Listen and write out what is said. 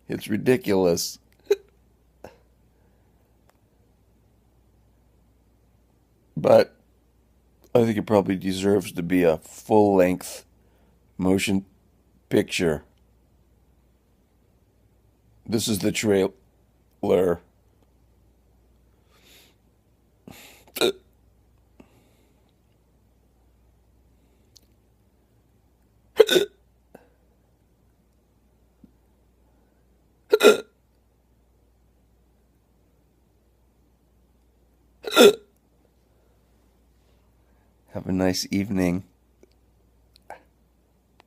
It's ridiculous. But I think it probably deserves to be a full length motion picture. This is the trailer. Have a nice evening.